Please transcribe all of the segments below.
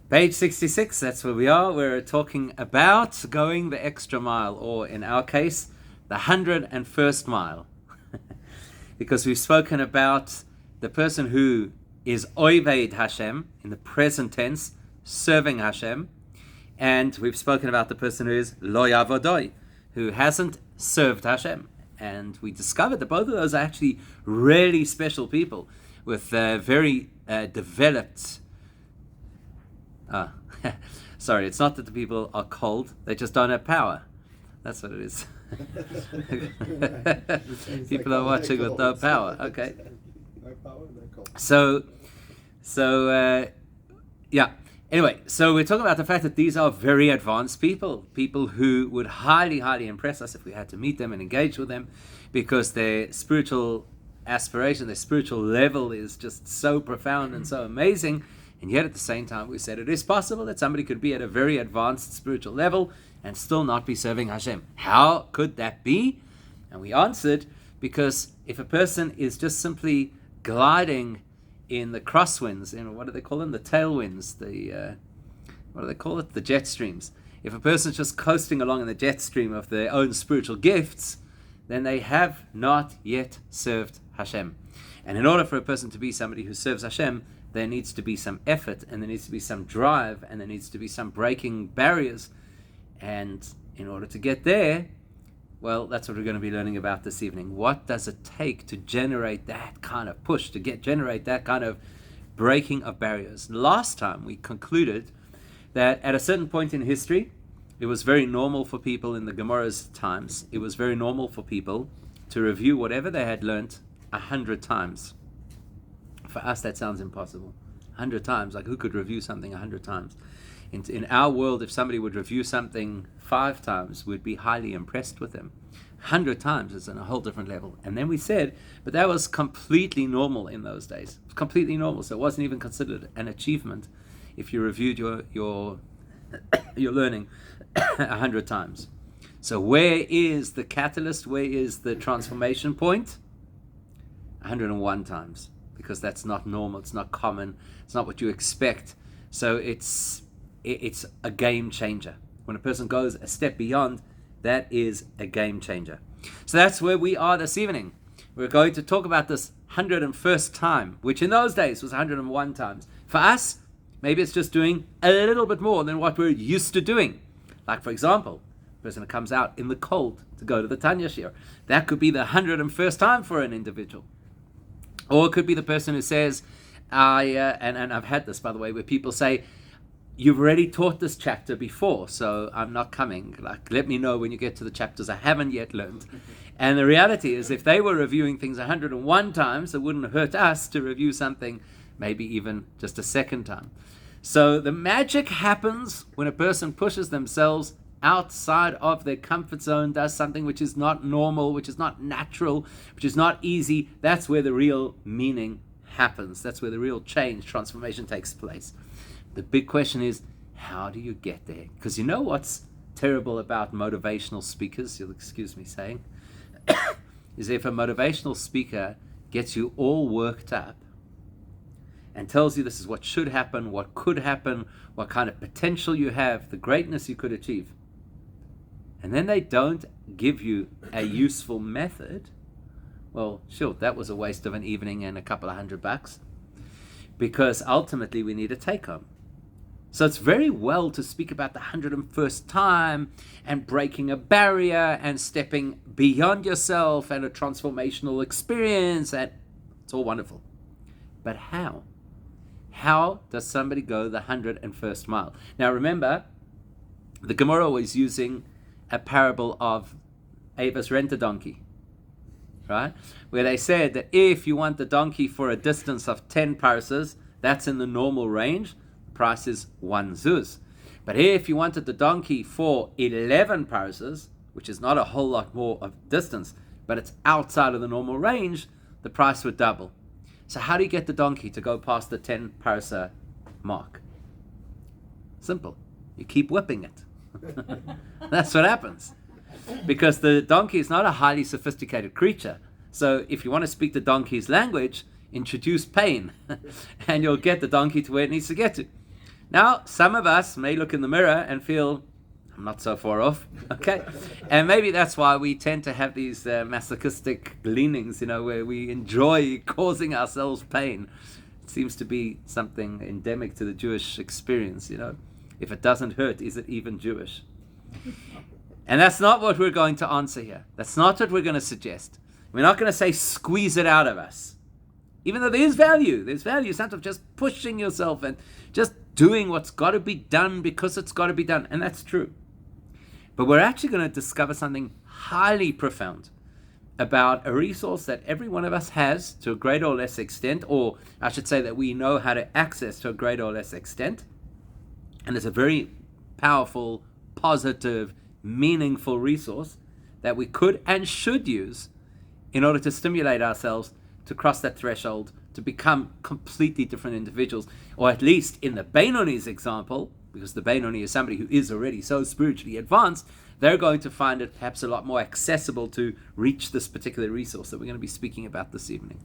Page 66, that's where we are. We're talking about going the extra mile, or in our case, the 101st mile. Because we've spoken about the person who is Oived Hashem, in the present tense, serving Hashem. And we've spoken about the person who is Lo Yavodoi, who hasn't served Hashem. And we discovered that both of those are actually really special people with very developed... sorry, it's not that the people are cold, they just don't have power. That's what it is. People are watching with no power. Okay. No power, no cold. Yeah. Anyway, so we're talking about the fact that these are very advanced people who would highly, highly impress us if we had to meet them and engage with them, because their spiritual aspiration, their spiritual level is just so profound and so amazing. And yet at the same time, we said it is possible that somebody could be at a very advanced spiritual level and still not be serving Hashem. How could that be? And we answered, because if a person is just simply gliding in the crosswinds, in what do they call them? The tailwinds, what do they call it? The jet streams. If a person's just coasting along in the jet stream of their own spiritual gifts, then they have not yet served Hashem. And in order for a person to be somebody who serves Hashem, there needs to be some effort, and there needs to be some drive, and there needs to be some breaking barriers. And in order to get there, well, that's what we're going to be learning about this evening. What does it take to generate that kind of push, to generate that kind of breaking of barriers? Last time we concluded that at a certain point in history, it was very normal for people in the Gemara's times, it was very normal for people to review whatever they had learnt 100 times. For us, that sounds impossible. 100 times, like who could review something 100 times? In our world, if somebody would review something 5 times, we'd be highly impressed with them. 100 times is on a whole different level. And then we said, but that was completely normal in those days. It was completely normal, so it wasn't even considered an achievement if you reviewed your learning 100 times. So where is the catalyst? Where is the transformation point? 101 times. Because that's not normal, it's not common, it's not what you expect. So it's a game changer. When a person goes a step beyond, that is a game changer. So that's where we are this evening. We're going to talk about this 101st time, which in those days was 101 times. For us, maybe it's just doing a little bit more than what we're used to doing. Like, for example, a person who comes out in the cold to go to the Tanya Chapter. That could be the 101st time for an individual. Or it could be the person who says, and I've had this, by the way, where people say, you've already taught this chapter before, so I'm not coming. Like, let me know when you get to the chapters I haven't yet learned. And the reality is, if they were reviewing things 101 times, it wouldn't hurt us to review something maybe even just a second time. So the magic happens when a person pushes themselves outside of their comfort zone, does something which is not normal, which is not natural, which is not easy. That's where the real meaning happens. That's where the real change, transformation takes place. The big question is, how do you get there? Because you know what's terrible about motivational speakers, you'll excuse me saying, is if a motivational speaker gets you all worked up and tells you this is what should happen, what could happen, what kind of potential you have, the greatness you could achieve, and then they don't give you a useful method, well, sure, that was a waste of an evening and a couple of $100, because ultimately we need a take-home. So it's very well to speak about the 101st time and breaking a barrier and stepping beyond yourself and a transformational experience, and it's all wonderful. But how? How does somebody go the 101st mile? Now remember, the Gemara was using a parable of Avis rent-a-donkey, right? Where they said that if you want the donkey for a distance of 10 parsas, that's in the normal range, the price is 1 zuz. But if you wanted the donkey for 11 parsas, which is not a whole lot more of distance, but it's outside of the normal range, the price would double. So how do you get the donkey to go past the 10 parsa mark? Simple. You keep whipping it. That's what happens. Because the donkey is not a highly sophisticated creature. So if you want to speak the donkey's language, introduce pain and you'll get the donkey to where it needs to get to. Now, some of us may look in the mirror and feel, I'm not so far off, okay? And maybe that's why we tend to have these masochistic leanings, where we enjoy causing ourselves pain. It seems to be something endemic to the Jewish experience, If it doesn't hurt, is it even Jewish? And that's not what we're going to answer here. That's not what we're going to suggest. We're not going to say squeeze it out of us. Even though there's value sometimes of just pushing yourself and just doing what's got to be done because it's got to be done. And that's true. But we're actually going to discover something highly profound about a resource that every one of us has to a greater or less extent, or I should say that we know how to access to a greater or less extent. And it's a very powerful, positive, meaningful resource that we could and should use in order to stimulate ourselves to cross that threshold, to become completely different individuals, or at least in the Benoni's example, because the Benoni is somebody who is already so spiritually advanced, they're going to find it perhaps a lot more accessible to reach this particular resource that we're going to be speaking about this evening.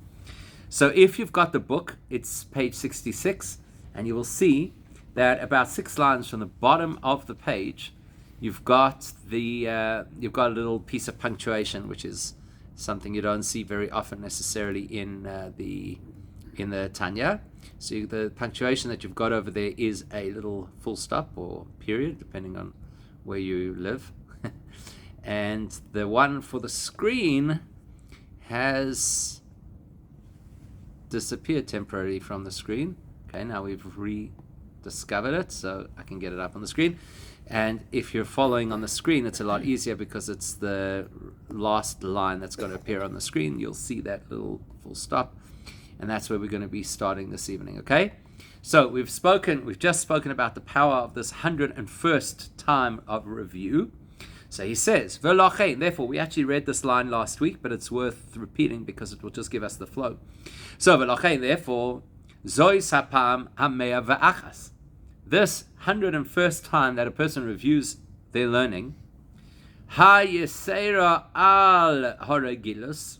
So if you've got the book, it's page 66, and you will see that about 6 lines from the bottom of the page, you've got a little piece of punctuation, which is something you don't see very often necessarily in the Tanya. So the punctuation that you've got over there is a little full stop or period, depending on where you live. And the one for the screen has disappeared temporarily from the screen. Okay, now we've rediscovered it, so I can get it up on the screen. And if you're following on the screen, it's a lot easier because it's the last line that's going to appear on the screen. You'll see that little full stop. And that's where we're going to be starting this evening, okay? So we've just spoken about the power of this 101st time of review. So he says, V'lochein, therefore, we actually read this line last week, but it's worth repeating because it will just give us the flow. So, V'lochein, therefore, Zoi sapam hamea v'achas. This 101st time that a person reviews their learning, ha-yesera al haragilus,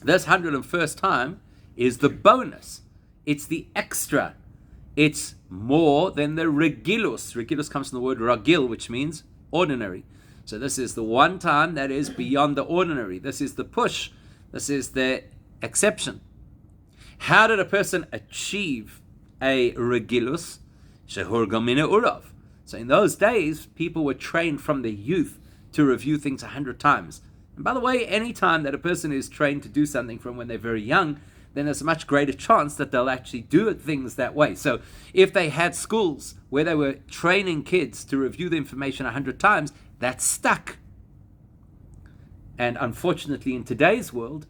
this 101st time is the bonus. It's the extra. It's more than the regilus. Regilus comes from the word ragil, which means ordinary. So this is the one time that is beyond the ordinary. This is the push. This is the exception. How did a person achieve a regilus? Shehurga mina urav. So in those days, people were trained from their youth to review things 100 times. And by the way, any time that a person is trained to do something from when they're very young, then there's a much greater chance that they'll actually do things that way. So if they had schools where they were training kids to review the information 100 times, that's stuck. And unfortunately, in today's world,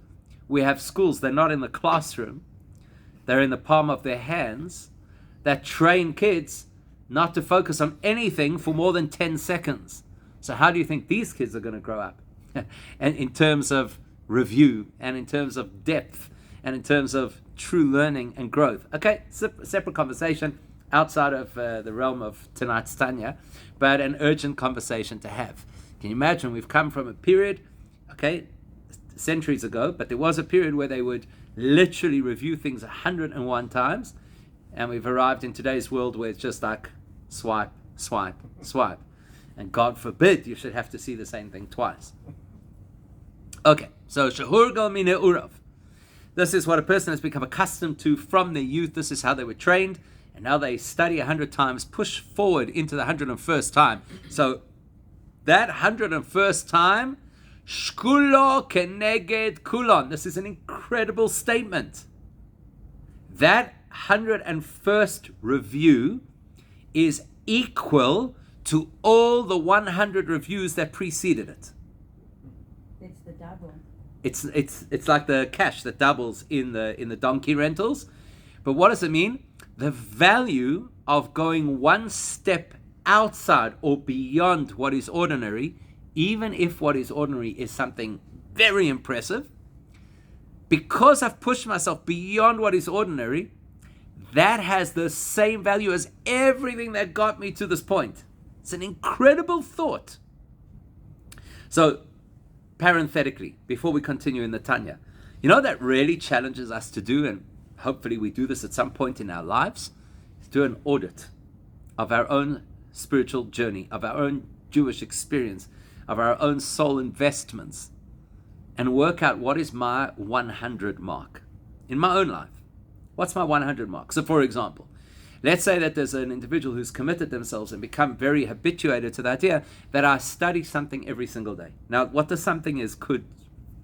we have schools, they're not in the classroom, they're in the palm of their hands, that train kids not to focus on anything for more than 10 seconds. So how do you think these kids are going to grow up? And in terms of review, and in terms of depth, and in terms of true learning and growth. Okay, separate conversation outside of the realm of tonight's Tanya, but an urgent conversation to have. Can you imagine? We've come from a period, okay, centuries ago, but there was a period where they would literally review things 101 times, and we've arrived in today's world where it's just like swipe, swipe, swipe. And God forbid you should have to see the same thing twice. Okay, so shehurgal mine urav. This is what a person has become accustomed to from their youth. This is how they were trained. And now they study 100 times, push forward into the 101st time. So that 101st time, shkulo keneged kulon. This is an incredible statement. That 101st review is equal to all the 100 reviews that preceded it. It's the double. It's like the cash that doubles in the donkey rentals. But what does it mean? The value of going one step outside or beyond what is ordinary, even if what is ordinary is something very impressive, because I've pushed myself beyond what is ordinary, that has the same value as everything that got me to this point. It's an incredible thought. So, parenthetically, before we continue in the Tanya, you know that really challenges us to do, and hopefully we do this at some point in our lives, is do an audit. of our own spiritual journey, of our own Jewish experience, of our own soul investments, and work out what is my 100 mark in my own life. What's my 100 mark? So, for example, let's say that there's an individual who's committed themselves and become very habituated to the idea that I study something every single day. Now, what the something is could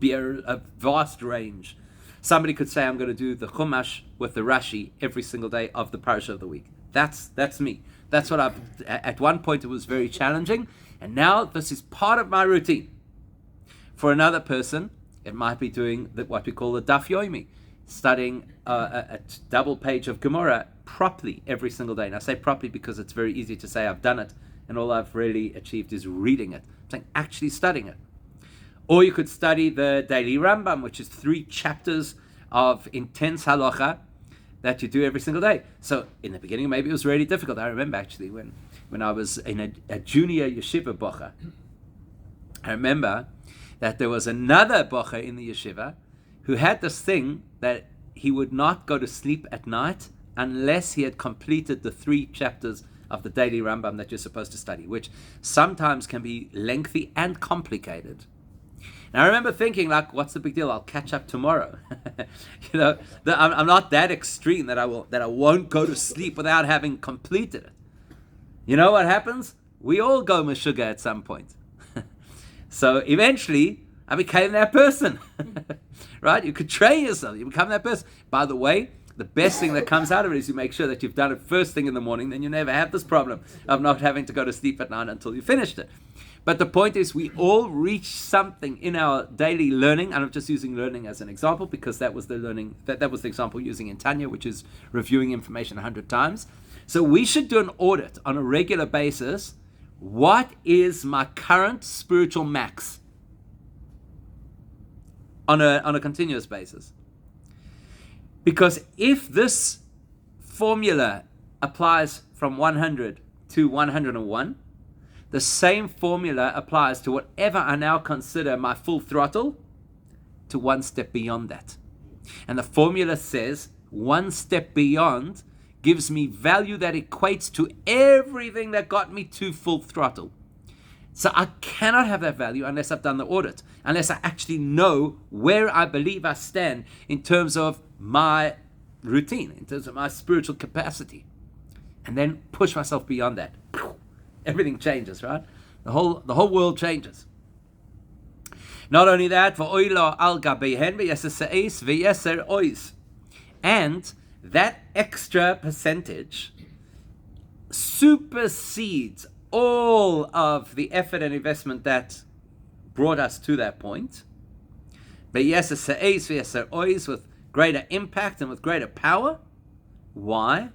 be a vast range. Somebody could say, I'm going to do the Chumash with the Rashi every single day of the parasha of the week. That's me. That's what at one point it was very challenging, and now this is part of my routine. For another person, it might be doing what we call the Daf Yomi, studying a double page of Gemara properly every single day. And I say properly because it's very easy to say I've done it, and all I've really achieved is reading it. I'm saying actually studying it. Or you could study the daily Rambam, which is 3 chapters of intense halacha that you do every single day. So in the beginning, maybe it was really difficult. I remember actually when I was in a junior yeshiva bocha, I remember that there was another bocha in the yeshiva who had this thing that he would not go to sleep at night unless he had completed the 3 chapters of the daily Rambam that you're supposed to study, which sometimes can be lengthy and complicated. And I remember thinking, like, what's the big deal? I'll catch up tomorrow. I'm not that extreme that I won't go to sleep without having completed it. You know what happens? We all go meshuggah at some point. So eventually, I became that person. Right? You could train yourself. You become that person. By the way, the best thing that comes out of it is you make sure that you've done it first thing in the morning. Then you never have this problem of not having to go to sleep at night until you finished it. But the point is, we all reach something in our daily learning, and I'm just using learning as an example because that was the learning, that was the example using in Tanya, which is reviewing information 100 times. So we should do an audit on a regular basis. What is my current spiritual max on a continuous basis? Because if this formula applies from 100 to 101, the same formula applies to whatever I now consider my full throttle to one step beyond that. And the formula says one step beyond gives me value that equates to everything that got me to full throttle. So I cannot have that value unless I've done the audit, unless I actually know where I believe I stand in terms of my routine, in terms of my spiritual capacity, and then push myself beyond that. Everything changes, right? The whole world changes. Not only that, and that extra percentage supersedes all of the effort and investment that brought us to that point. With greater impact and with greater power. Why?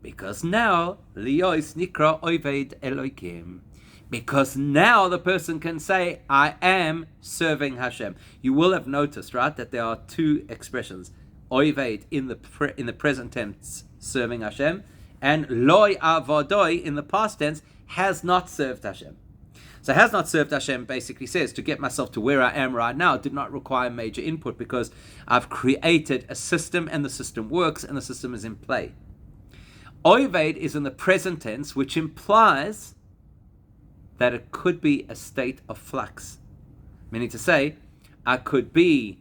Because now, Liyos Nikra Oved Elokim. Because now the person can say, I am serving Hashem. You will have noticed, right, that there are 2 expressions. Oved in the present tense, serving Hashem, and Loi Avodoi in the past tense, has not served Hashem. So has not served Hashem basically says to get myself to where I am right now did not require major input because I've created a system and the system works and the system is in play. Oved is in the present tense, which implies that it could be a state of flux. Meaning to say, I could be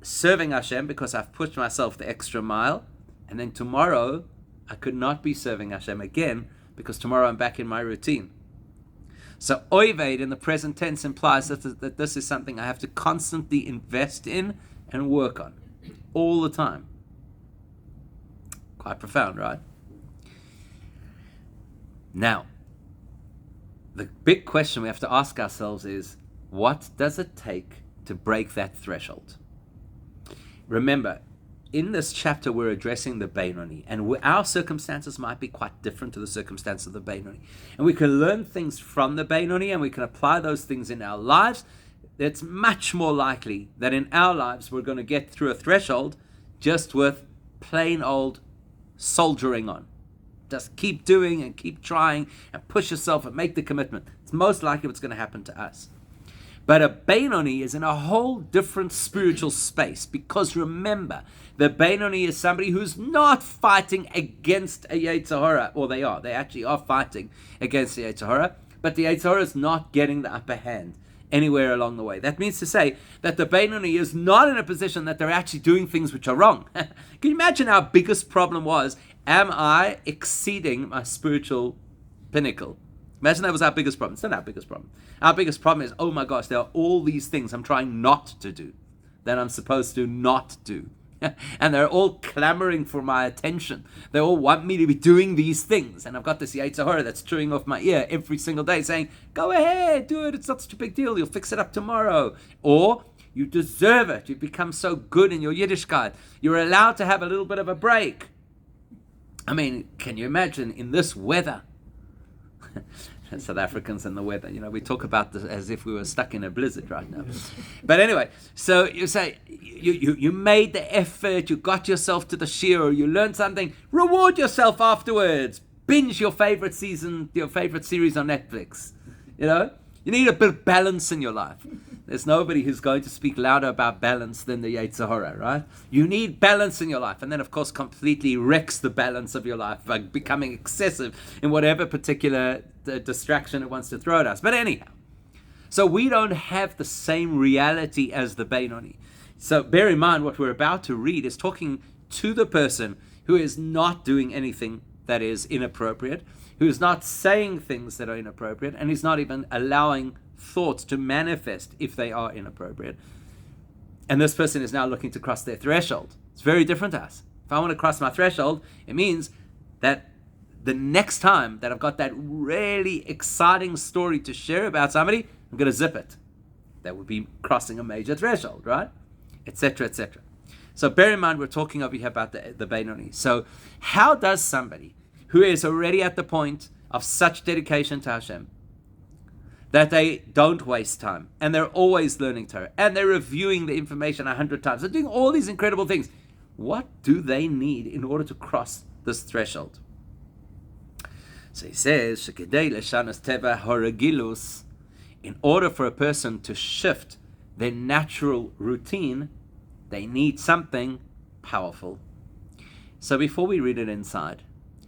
serving Hashem because I've pushed myself the extra mile, and then tomorrow I could not be serving Hashem again because tomorrow I'm back in my routine. So Oved in the present tense implies that this is something I have to constantly invest in and work on all the time. Quite profound, right? Now, the big question we have to ask ourselves is, what does it take to break that threshold? Remember, in this chapter we're addressing the Beinoni, and our circumstances might be quite different to the circumstances of the Beinoni. And we can learn things from the Beinoni and we can apply those things in our lives. It's much more likely that in our lives we're going to get through a threshold just with plain old soldiering on. Just keep doing and keep trying and push yourself and make the commitment. It's most likely what's going to happen to us. But a Benoni is in a whole different spiritual space, because remember, the Benoni is somebody who's not fighting against a Yetzer Hara, or they actually are fighting against the Yetzer Hara, but the Yetzer Hara is not getting the upper hand anywhere along the way. That means to say that the Benoni is not in a position that they're actually doing things which are wrong. Can you imagine our biggest problem was, am I exceeding my spiritual pinnacle? Imagine that was our biggest problem. It's not our biggest problem. Our biggest problem is, oh my gosh, there are all these things I'm trying not to do that I'm supposed to not do. And they're all clamoring for my attention. They all want me to be doing these things. And I've got this Yetzer Hara that's chewing off my ear every single day saying, go ahead, do it. It's not such a big deal. You'll fix it up tomorrow. Or, you deserve it. You've become so good in your Yiddishkeit. You're allowed to have a little bit of a break. I mean, can you imagine in this weather? South Africans and the weather. We talk about this as if we were stuck in a blizzard right now. But anyway, so you say, you made the effort, you got yourself to the shiur, you learned something, reward yourself afterwards. Binge your favorite series on Netflix. You need a bit of balance in your life. There's nobody who's going to speak louder about balance than the Yetzer Hara, right? You need balance in your life. And then, of course, completely wrecks the balance of your life by becoming excessive in whatever particular distraction it wants to throw at us. But anyhow, so we don't have the same reality as the Benoni. So bear in mind, what we're about to read is talking to the person who is not doing anything that is inappropriate, who is not saying things that are inappropriate, and is not even allowing thoughts to manifest if they are inappropriate. And this person is now looking to cross their threshold. It's very different to us. If I want to cross my threshold, it means that the next time that I've got that really exciting story to share about somebody, I'm going to zip it. That would be crossing a major threshold, right? Etc., etc. So bear in mind, we're talking over here about the Benoni. So how does somebody who is already at the point of such dedication to Hashem, that they don't waste time, and they're always learning Torah, and they're reviewing the information 100 times, they're doing all these incredible things, what do they need in order to cross this threshold? So he says, in order for a person to shift their natural routine, they need something powerful. So before we read it inside,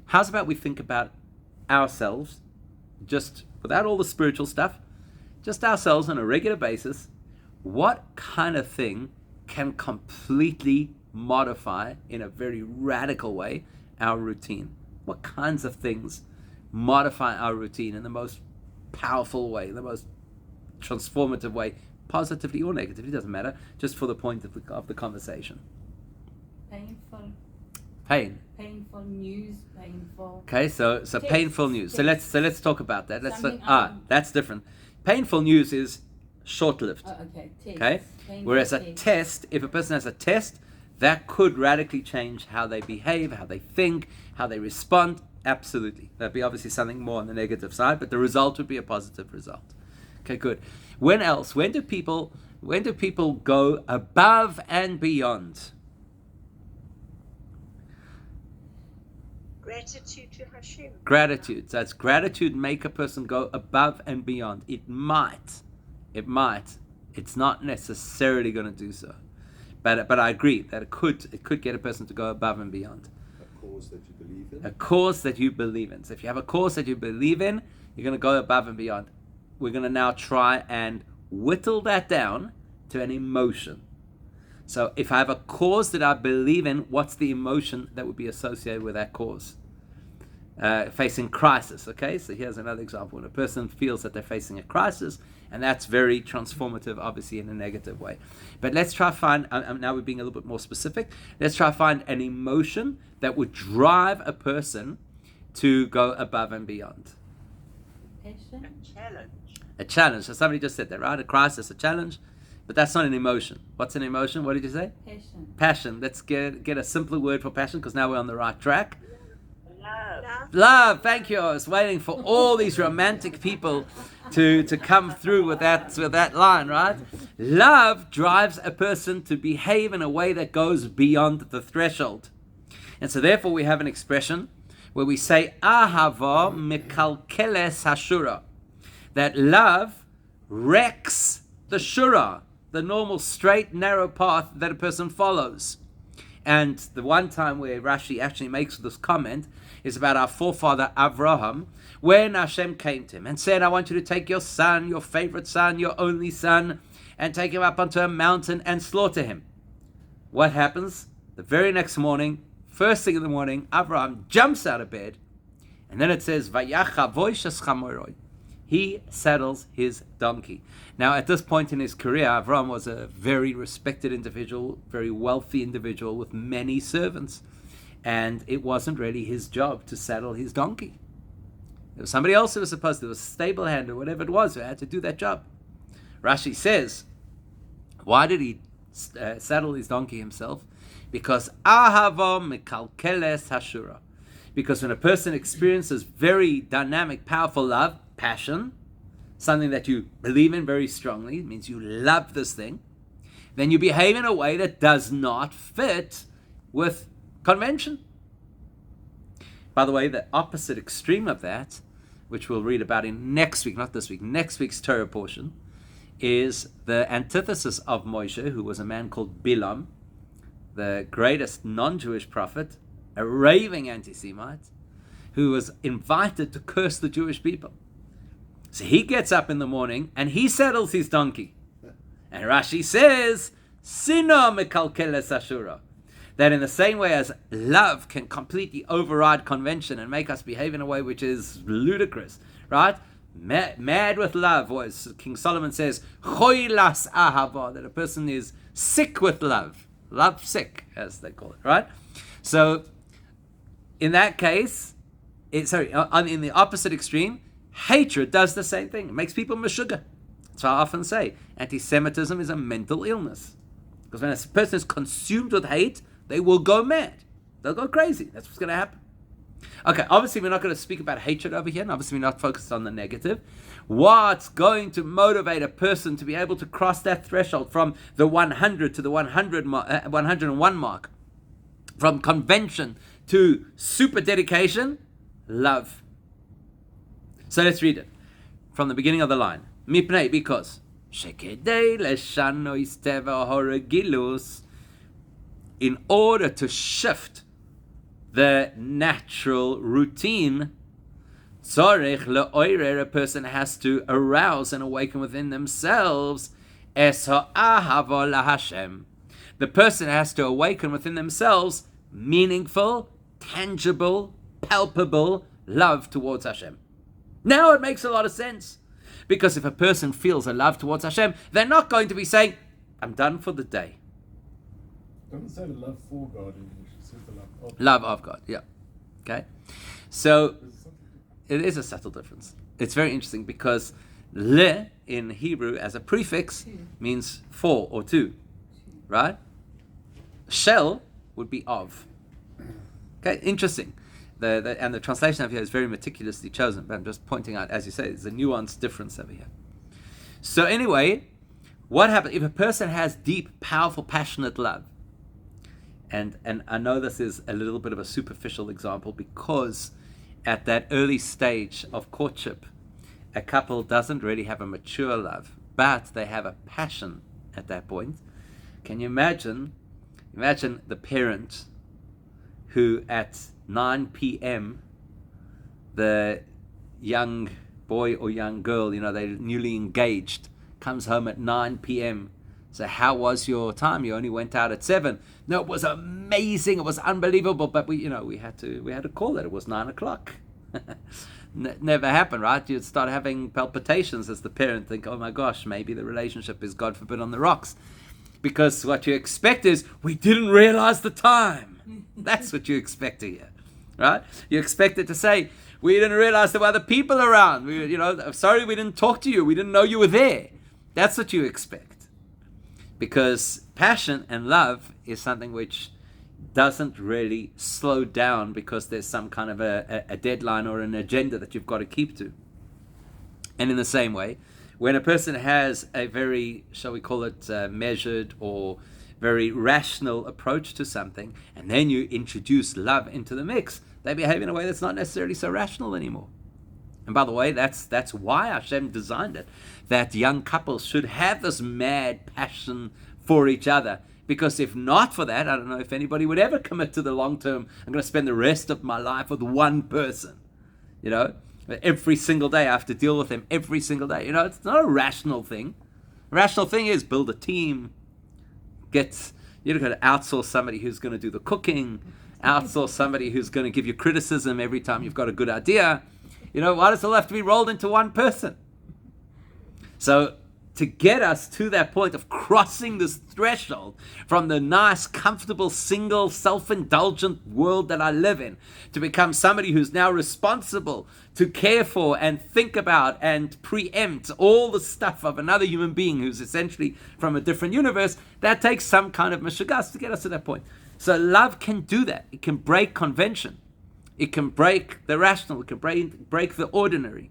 how's about we think about ourselves, just without all the spiritual stuff, just ourselves on a regular basis. What kind of thing can completely modify, in a very radical way, our routine? What kinds of things modify our routine in the most powerful way, the most transformative way, positively or negatively, doesn't matter, just for the point of the conversation? Painful news, painful. Okay, so painful news. So let's talk about that. That's different. Painful news is short-lived. Okay. Whereas a test, if a person has a test, that could radically change how they behave, how they think, how they respond. Absolutely. That'd be obviously something more on the negative side, but the result would be a positive result. Okay, good. When else? When do people go above and beyond? Gratitude to Hashem. Gratitude. So that's gratitude make a person go above and beyond. It might. It's not necessarily going to do so. But I agree that it could get a person to go above and beyond. A cause that you believe in. A cause that you believe in. So if you have a cause that you believe in, you're going to go above and beyond. We're going to now try and whittle that down to an emotion. So if I have a cause that I believe in, what's the emotion that would be associated with that cause? Facing crisis, okay? So here's another example. When a person feels that they're facing a crisis, and that's very transformative, obviously, in a negative way. But let's try to find, now we're being a little bit more specific, let's try to find an emotion that would drive a person to go above and beyond. A challenge. So somebody just said that, right? A crisis, a challenge. But that's not an emotion. What's an emotion? What did you say? Passion. Let's get a simpler word for passion, because now we're on the right track. Love. Thank you. I was waiting for all these romantic people to come through with that line, right? Love drives a person to behave in a way that goes beyond the threshold. And so therefore we have an expression where we say, Ahava mikalkeles hashura, that love wrecks the shura, the normal straight, narrow path that a person follows. And the one time where Rashi actually makes this comment is about our forefather Avraham, when Hashem came to him and said, I want you to take your son, your favorite son, your only son, and take him up onto a mountain and slaughter him. What happens? The very next morning, first thing in the morning, Avraham jumps out of bed, and then it says, Vayacha voishas chamoroi. He saddles his donkey. Now, at this point in his career, Avraham was a very respected individual, very wealthy individual with many servants. And it wasn't really his job to saddle his donkey. There was somebody else who was supposed to, there was a stable hand or whatever it was, who had to do that job. Rashi says, why did he saddle his donkey himself? Because ahava mekalkeles hashura. Because when a person experiences very dynamic, powerful love, passion, something that you believe in very strongly, it means you love this thing, then you behave in a way that does not fit with convention. By the way, the opposite extreme of that, which we'll read about in next week, not this week, next week's Torah portion, is the antithesis of Moshe, who was a man called Bilam, the greatest non-Jewish prophet, a raving anti-Semite, who was invited to curse the Jewish people. So he gets up in the morning and he saddles his donkey. And Rashi says, Sina mekalkeles ashura. That in the same way as love can completely override convention and make us behave in a way which is ludicrous, right? Mad with love, or as King Solomon says, choilas ahava, that a person is sick with love. Love sick, as they call it, right? So, in that case, in the opposite extreme, hatred does the same thing. It makes people meshuggah. So I often say, anti-Semitism is a mental illness. Because when a person is consumed with hate, they will go mad. They'll go crazy. That's what's going to happen. Okay, obviously we're not going to speak about hatred over here, and obviously we're not focused on the negative. What's going to motivate a person to be able to cross that threshold from the 100 to the 101 mark, from convention to super dedication? Love. So let's read it from the beginning of the line. Mipnei, because in order to shift the natural routine, a person has to arouse and awaken within themselves. The person has to awaken within themselves meaningful, tangible, palpable love towards Hashem. Now it makes a lot of sense. Because if a person feels a love towards Hashem, they're not going to be saying, I'm done for the day. Don't say the love for God, English. It says the love of God. Love of God, yeah. Okay? So, it is a subtle difference. It's very interesting because le in Hebrew as a prefix means for or to. Right? Shel would be of. Okay, interesting. And the translation of here is very meticulously chosen, but I'm just pointing out, as you say, there's a nuanced difference over here. So anyway, what happens if a person has deep, powerful, passionate love? And I know this is a little bit of a superficial example because at that early stage of courtship, a couple doesn't really have a mature love, but they have a passion at that point. Can you imagine the parent who at 9 p.m. the young boy or young girl, they're newly engaged, comes home at 9 p.m. So how was your time? You only went out at 7. No, it was amazing. It was unbelievable. But we had to call it. It was 9 o'clock. Never happened, right? You'd start having palpitations as the parent, think, oh my gosh, maybe the relationship is, God forbid, on the rocks. Because what you expect is, we didn't realize the time. That's what you expect to hear, right? You expect it to say, we didn't realize there were other people around. Sorry we didn't talk to you. We didn't know you were there. That's what you expect. Because passion and love is something which doesn't really slow down because there's some kind of a deadline or an agenda that you've got to keep to. And in the same way, when a person has a very, shall we call it, measured or very rational approach to something, and then you introduce love into the mix, they behave in a way that's not necessarily so rational anymore. And by the way, that's why Hashem designed it, that young couples should have this mad passion for each other. Because if not for that, I don't know if anybody would ever commit to the long term. I'm going to spend the rest of my life with one person. Every single day I have to deal with them every single day. It's not a rational thing. A rational thing is build a team. You're going to outsource somebody who's going to do the cooking. Outsource somebody who's going to give you criticism every time you've got a good idea. Why does it all have to be rolled into one person? So to get us to that point of crossing this threshold from the nice, comfortable, single, self-indulgent world that I live in, to become somebody who's now responsible to care for and think about and preempt all the stuff of another human being who's essentially from a different universe, that takes some kind of mishigas to get us to that point. So love can do that. It can break convention. It can break the rational. It can break the ordinary.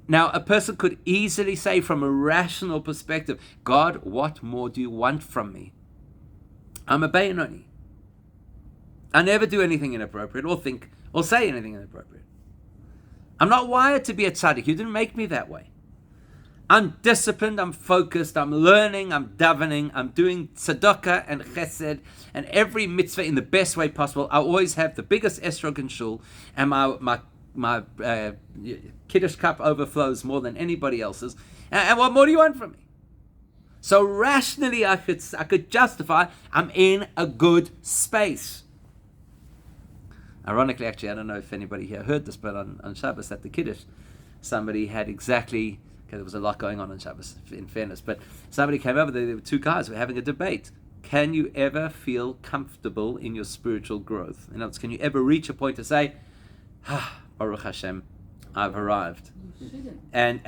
Now, a person could easily say from a rational perspective, God, what more do you want from me? I'm a Beinoni. I never do anything inappropriate or think or say anything inappropriate. I'm not wired to be a tzaddik. You didn't make me that way. I'm disciplined, I'm focused, I'm learning, I'm davening, I'm doing tzedakah and chesed and every mitzvah in the best way possible. I always have the biggest esrog in shul, and my kiddush cup overflows more than anybody else's. And what more do you want from me? So rationally, I could justify I'm in a good space. Ironically, actually, I don't know if anybody here heard this, but on Shabbos at the kiddush, somebody had exactly, because there was a lot going on Shabbos, in fairness, but somebody came over, there were two guys who were having a debate. Can you ever feel comfortable in your spiritual growth? In other words, can you ever reach a point to say, Baruch Hashem, I've arrived? And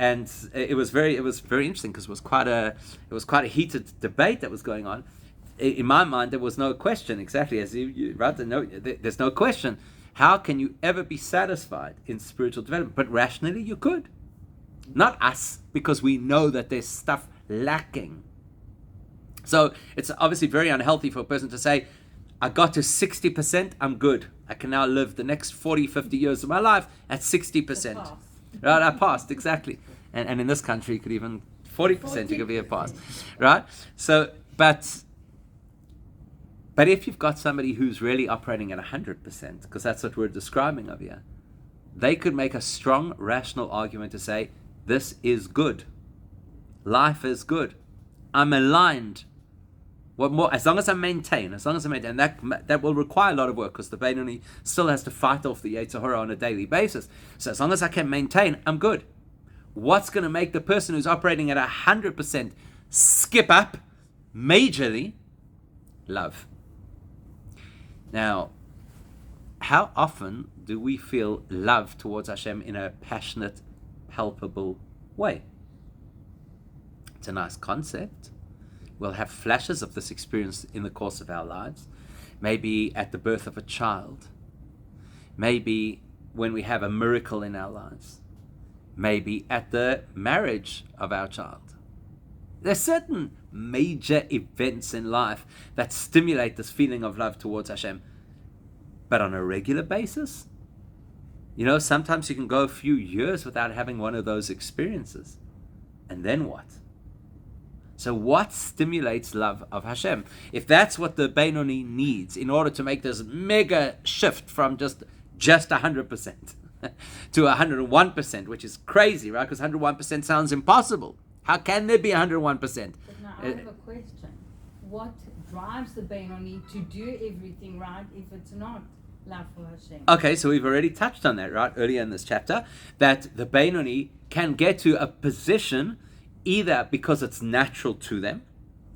it was very interesting, because it was quite a heated debate that was going on. In my mind, there was no question, exactly as you rather know. There's no question. How can you ever be satisfied in spiritual development? But rationally, you could. Not us, because we know that there's stuff lacking. So it's obviously very unhealthy for a person to say, I got to 60%, I'm good. I can now live the next 40, 50 years of my life at 60%. Right, I passed, exactly. And in this country, you could even 40% you could be a pass. Right? So, but if you've got somebody who's really operating at 100%, because that's what we're describing of here, they could make a strong, rational argument to say, this is good. Life is good. I'm aligned. What more? As long as I maintain, and that will require a lot of work, because the Beinoni still has to fight off the Yetzer Hara on a daily basis. So as long as I can maintain, I'm good. What's going to make the person who's operating at 100% skip up majorly? Love. Now, how often do we feel love towards Hashem in a passionate, palpable way? It's a nice concept. We'll have flashes of this experience in the course of our lives. Maybe at the birth of a child. Maybe when we have a miracle in our lives. Maybe at the marriage of our child. There's certain major events in life that stimulate this feeling of love towards Hashem. But on a regular basis, sometimes you can go a few years without having one of those experiences. And then what? So what stimulates love of Hashem? If that's what the Beinoni needs in order to make this mega shift from just 100% to 101%, which is crazy, right? Because 101% sounds impossible. How can there be 101%? But now I have a question. What drives the Beinoni to do everything right if it's not love for Hashem? Okay, so we've already touched on that, right, earlier in this chapter, that the Beinoni can get to a position either because it's natural to them.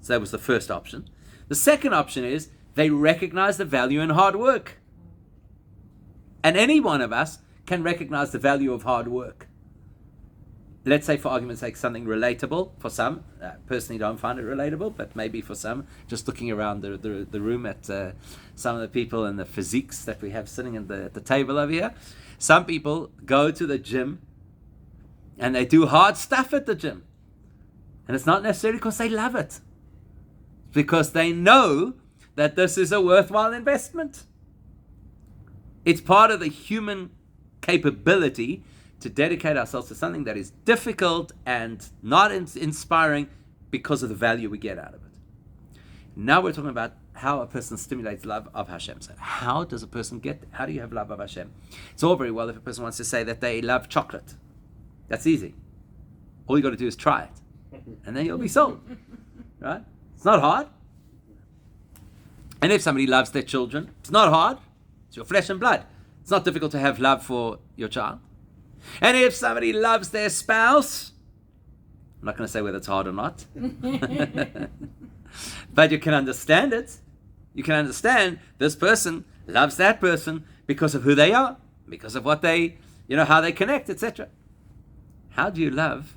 So that was the first option. The second option is they recognize the value in hard work. And any one of us can recognize the value of hard work. Let's say, for argument's sake, something relatable for some. Personally, don't find it relatable, but maybe for some, just looking around the room at some of the people and the physiques that we have sitting at the table over here. Some people go to the gym and they do hard stuff at the gym. And it's not necessarily because they love it. It's because they know that this is a worthwhile investment. It's part of the human capability to dedicate ourselves to something that is difficult and not inspiring because of the value we get out of it. Now we're talking about how a person stimulates love of Hashem. So how does a person how do you have love of Hashem? It's all very well if a person wants to say that they love chocolate. That's easy. All you got to do is try it. And then you'll be sold. Right? It's not hard. And if somebody loves their children, it's not hard. It's your flesh and blood. It's not difficult to have love for your child. And if somebody loves their spouse, I'm not going to say whether it's hard or not. But you can understand it. You can understand this person loves that person because of who they are, because of what they, how they connect, etc. How do you love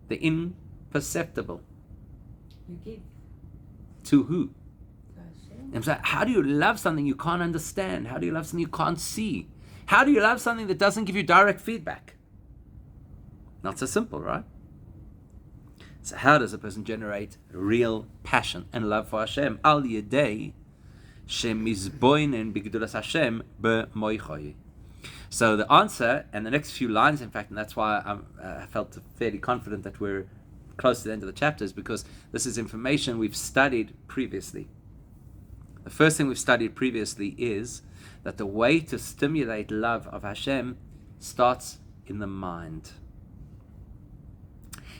the imperceptible? You give. To who? Hashem. And so how do you love something you can't understand? How do you love something you can't see? How do you love something that doesn't give you direct feedback? Not so simple, right? So how does a person generate real passion and love for Hashem? Al yedei shemizboinen b'gedulas Hashem b'moichoy. So the answer, and the next few lines, in fact, and that's why I felt fairly confident that we're close to the end of the chapter, is because this is information we've studied previously. The first thing we've studied previously is that the way to stimulate love of Hashem starts in the mind.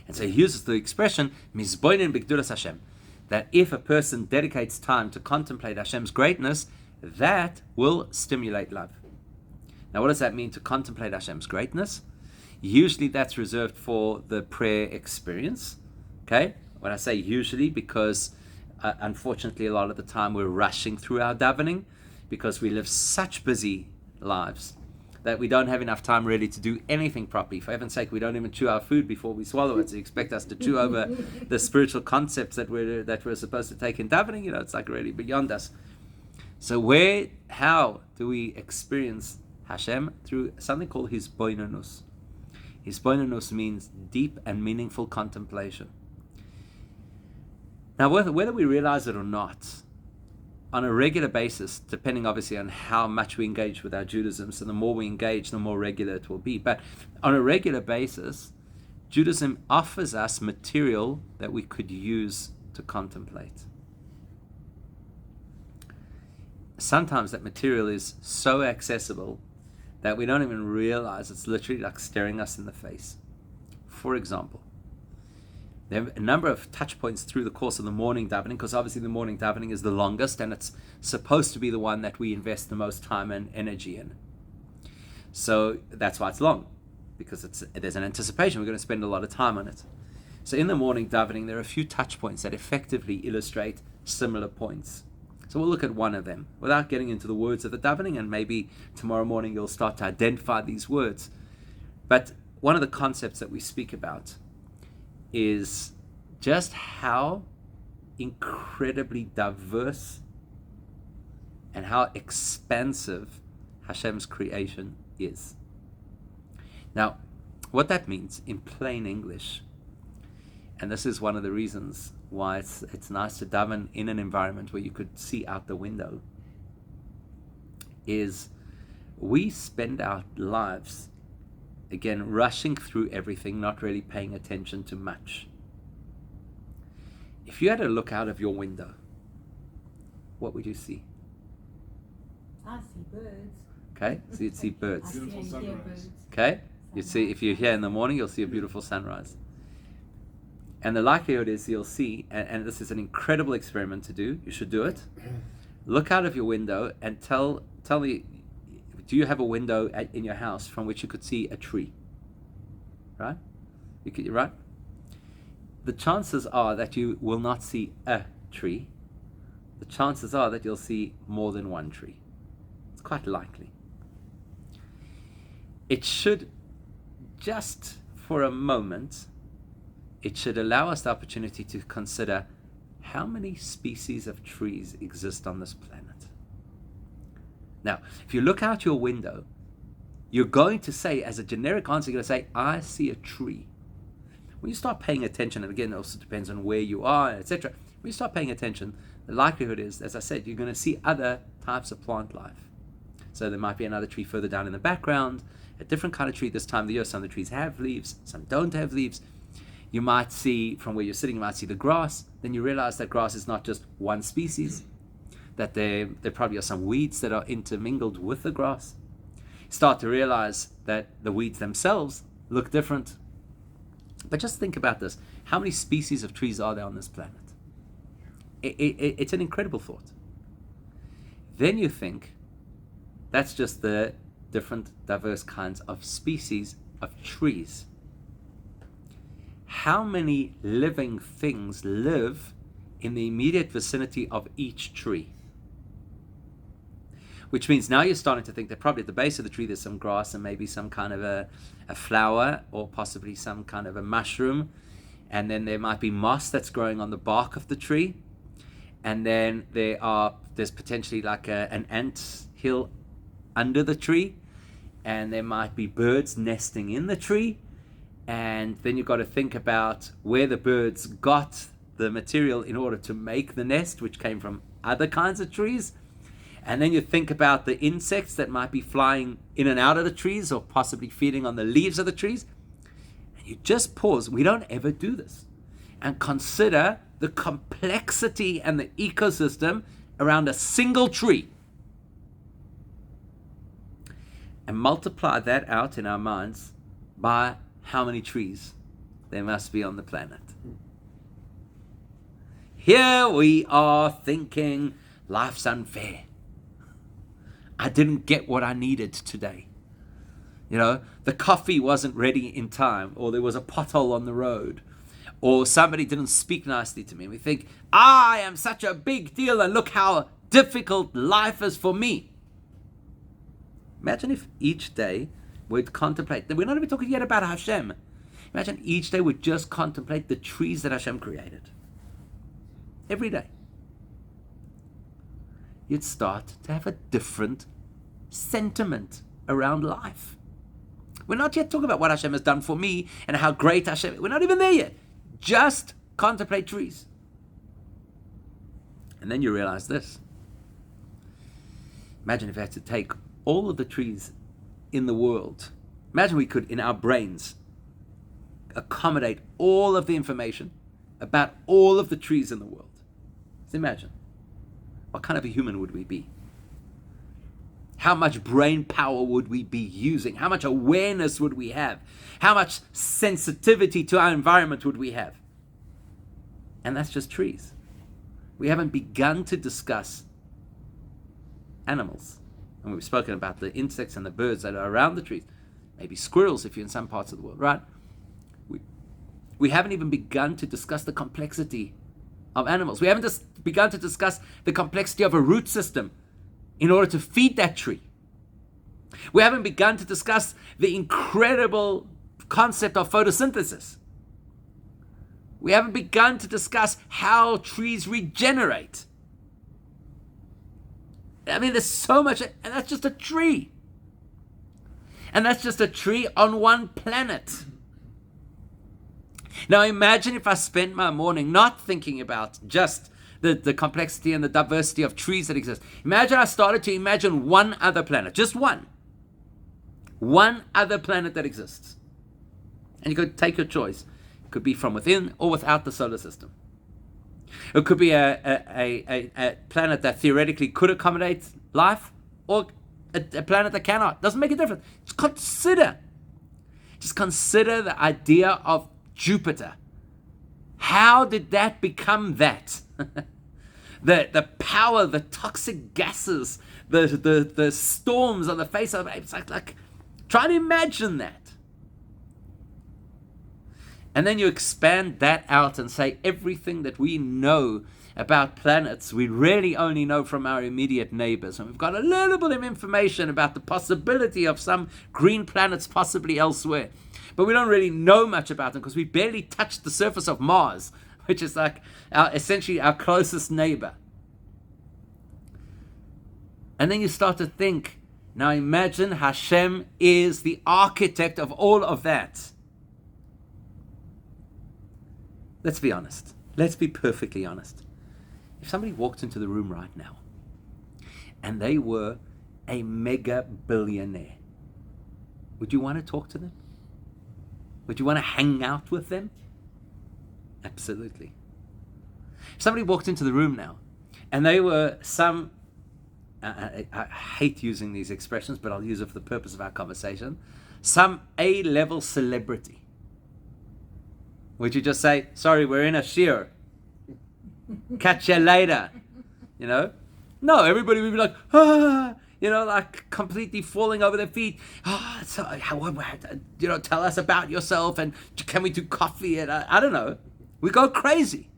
And so he uses the expression, Mizboinen b'gedulas Hashem, that if a person dedicates time to contemplate Hashem's greatness, that will stimulate love. Now, what does that mean, to contemplate Hashem's greatness? Usually that's reserved for the prayer experience. Okay? When I say usually, because unfortunately a lot of the time we're rushing through our davening because we live such busy lives that we don't have enough time really to do anything properly. For heaven's sake, we don't even chew our food before we swallow it. So you expect us to chew over the spiritual concepts that we're supposed to take in davening? It's like really beyond us. So how do we experience Hashem? Through something called His boinanus. His boinanus means deep and meaningful contemplation. Now, whether we realize it or not, on a regular basis, depending obviously on how much we engage with our Judaism, so the more we engage, the more regular it will be. But on a regular basis, Judaism offers us material that we could use to contemplate. Sometimes that material is so accessible that we don't even realize it's literally like staring us in the face. For example, there are a number of touch points through the course of the morning davening, because obviously the morning davening is the longest and it's supposed to be the one that we invest the most time and energy in. So that's why it's long, because there's an anticipation. We're going to spend a lot of time on it. So in the morning davening, there are a few touch points that effectively illustrate similar points. So we'll look at one of them without getting into the words of the davening, and maybe tomorrow morning you'll start to identify these words. But one of the concepts that we speak about is just how incredibly diverse and how expansive Hashem's creation is. Now, what that means in plain English, and this is one of the reasons why it's nice to daven in an environment where you could see out the window, is we spend our lives, again, rushing through everything, not really paying attention to much. If you had to look out of your window, what would you see? I see birds. Okay, so you'd see birds. I see and Beautiful hear sunrise. birds. Okay, you'd see, if you're here in the morning, you'll see a beautiful sunrise. And the likelihood is you'll see, and this is an incredible experiment to do, you should do it. Look out of your window and tell me, do you have a window in your house from which you could see a tree? Right? Right? The chances are that you will not see a tree. The chances are that you'll see more than one tree. It's quite likely. It should, just for a moment, it should allow us the opportunity to consider how many species of trees exist on this planet. Now, if you look out your window, you're going to say, as a generic answer, you're going to say, I see a tree. When you start paying attention, and again, it also depends on where you are, etc. When you start paying attention, the likelihood is, as I said, you're going to see other types of plant life. So there might be another tree further down in the background, a different kind of tree this time of the year. Some of the trees have leaves, some don't have leaves. You might see, from where you're sitting, you might see the grass. Then you realize that grass is not just one species, that there probably are some weeds that are intermingled with the grass. You start to realize that the weeds themselves look different. But just think about this. How many species of trees are there on this planet? It's an incredible thought. Then you think, that's just the different, diverse kinds of species of trees. How many living things live in the immediate vicinity of each tree? Which means now you're starting to think that probably at the base of the tree there's some grass and maybe some kind of a flower, or possibly some kind of a mushroom. And then there might be moss that's growing on the bark of the tree. And then there's potentially like an ant hill under the tree. And there might be birds nesting in the tree. And then you've got to think about where the birds got the material in order to make the nest, which came from other kinds of trees. And then you think about the insects that might be flying in and out of the trees, or possibly feeding on the leaves of the trees. And you just pause. We don't ever do this. And consider the complexity and the ecosystem around a single tree. And multiply that out in our minds by how many trees there must be on the planet. Here we are thinking life's unfair. I didn't get what I needed today. You know, the coffee wasn't ready in time, or there was a pothole on the road, or somebody didn't speak nicely to me. We think, I am such a big deal, and look how difficult life is for me. Imagine if each day we'd contemplate, we're not even talking yet about Hashem. Imagine each day we'd just contemplate the trees that Hashem created. Every day. You'd start to have a different sentiment around life. We're not yet talking about what Hashem has done for me and how great Hashem is. We're not even there yet. Just contemplate trees. And then you realize this. Imagine if we had to take all of the trees in the world. Imagine we could, in our brains, accommodate all of the information about all of the trees in the world. Just imagine. What kind of a human would we be? How much brain power would we be using? How much awareness would we have? How much sensitivity to our environment would we have? And that's just trees. We haven't begun to discuss animals. And we've spoken about the insects and the birds that are around the trees. Maybe squirrels if you're in some parts of the world, right? We haven't even begun to discuss the complexity of animals. We haven't just begun to discuss the complexity of a root system in order to feed that tree. We haven't begun to discuss the incredible concept of photosynthesis. We haven't begun to discuss how trees regenerate. I mean, there's so much, and that's just a tree. And that's just a tree on one planet. Now imagine if I spent my morning not thinking about just the complexity and the diversity of trees that exist. Imagine I started to imagine one other planet, just one. One other planet that exists. And you could take your choice. It could be from within or without the solar system. It could be a planet that theoretically could accommodate life, or a planet that cannot. Doesn't make a difference. Just consider the idea of Jupiter. How did that become that? the power, the toxic gases, the storms on the face of it. It's like try to imagine that. And then you expand that out and say everything that we know about planets, we really only know from our immediate neighbors. And we've got a little bit of information about the possibility of some green planets possibly elsewhere. But we don't really know much about them because we barely touched the surface of Mars, which is like essentially our closest neighbor. And then you start to think, now imagine Hashem is the architect of all of that. Let's be honest. Let's be perfectly honest. If somebody walked into the room right now and they were a mega billionaire, Would you want to talk to them? Would you want to hang out with them? Absolutely. If somebody walked into the room now, and they were some, I hate using these expressions, but I'll use it for the purpose of our conversation, some A-level celebrity, would you just say, sorry, we're in a shear, catch you later, you know? No, everybody would be like, you know, like completely falling over their feet. So, you know, tell us about yourself, and can we do coffee? And I don't know. We go crazy.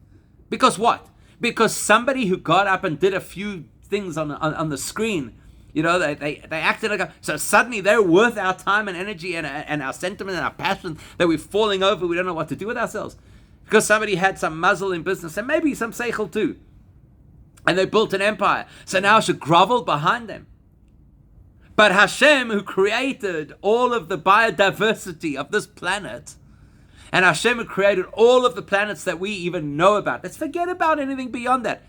Because what? Because somebody who got up and did a few things on the screen, you know, they acted like so suddenly they're worth our time and energy and our sentiment and our passion, that we're falling over. We don't know what to do with ourselves. Because somebody had some muzzle in business, and maybe some seichel too. And they built an empire. So now I should grovel behind them. But Hashem, who created all of the biodiversity of this planet, and Hashem, who created all of the planets that we even know about, let's forget about anything beyond that.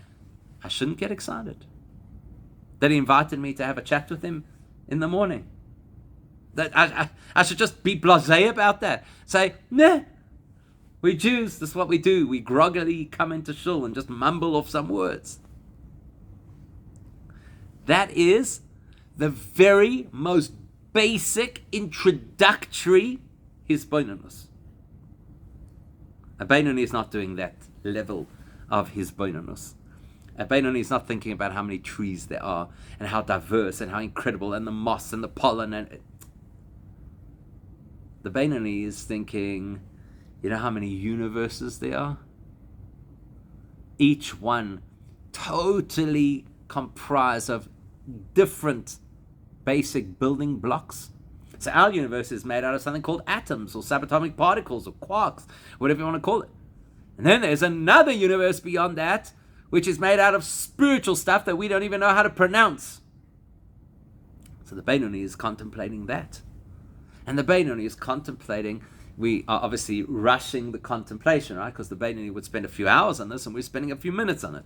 I shouldn't get excited that he invited me to have a chat with him in the morning. That I should just be blasé about that. Say, nah, we Jews, this is what we do. We groggily come into shul and just mumble off some words. That is the very most basic introductory hisbonenus. A Beinoni is not doing that level of hisbonenus. A Beinoni is not thinking about how many trees there are and how diverse and how incredible, and the moss and the pollen. And the Beinoni is thinking, you know how many universes there are? Each one totally comprised of different basic building blocks. So our universe is made out of something called atoms or subatomic particles or quarks, whatever you want to call it. And then there's another universe beyond that, which is made out of spiritual stuff that we don't even know how to pronounce. So the Beinoni is contemplating that. And the Beinoni is contemplating, we are obviously rushing the contemplation, right? Because the Beinoni would spend a few hours on this and we're spending a few minutes on it.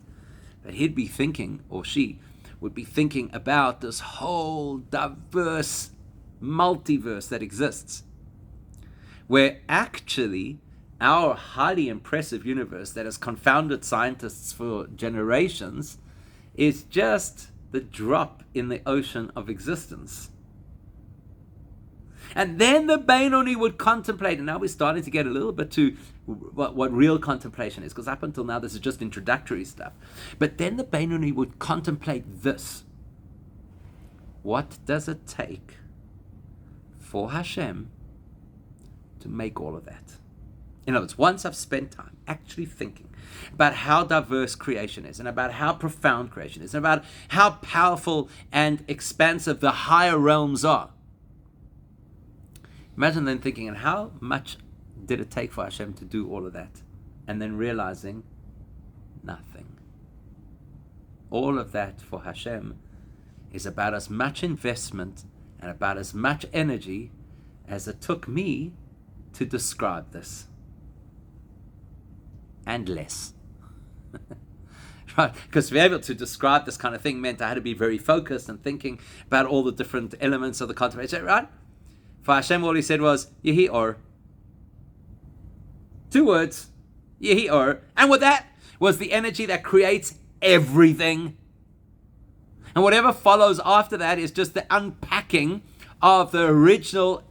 But he'd be thinking, or she would be thinking about this whole diverse multiverse that exists, where actually our highly impressive universe that has confounded scientists for generations is just the drop in the ocean of existence. And then the Beinoni would contemplate, and now we're starting to get a little bit to what real contemplation is, because up until now this is just introductory stuff. But then the Beinoni would contemplate this. What does it take for Hashem to make all of that? In other words, once I've spent time actually thinking about how diverse creation is, and about how profound creation is, and about how powerful and expansive the higher realms are, imagine then thinking, and how much did it take for Hashem to do all of that? And then realizing nothing. All of that for Hashem is about as much investment and about as much energy as it took me to describe this. And less. Right? Because to be able to describe this kind of thing meant I had to be very focused and thinking about all the different elements of the contemplation, right? For Hashem, all he said was, Yehi Or. 2 words, Yehi Or. And with that was the energy that creates everything. And whatever follows after that is just the unpacking of the original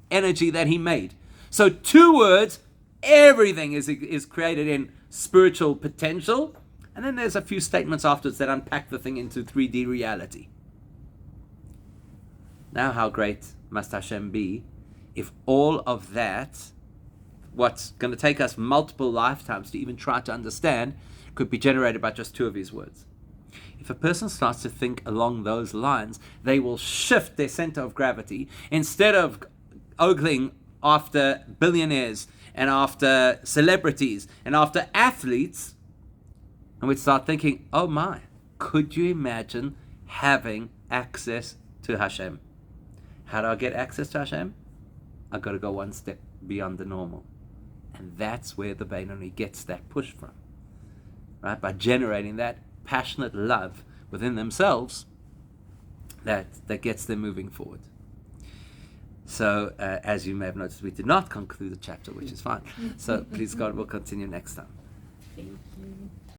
energy that he made. So 2 words, everything is created in spiritual potential. And then there's a few statements afterwards that unpack the thing into 3D reality. Now how great must Hashem be if all of that, what's going to take us multiple lifetimes to even try to understand, could be generated by just 2 of his words. If a person starts to think along those lines, they will shift their center of gravity. Instead of ogling after billionaires and after celebrities and after athletes, and we'd start thinking, oh my, could you imagine having access to Hashem? How do I get access to Hashem? I've got to go one step beyond the normal. And that's where the Beinoni gets that push from. Right? By generating that passionate love within themselves that gets them moving forward. So, as you may have noticed, we did not conclude the chapter, which is fine. So, please God, we'll continue next time. Thank you.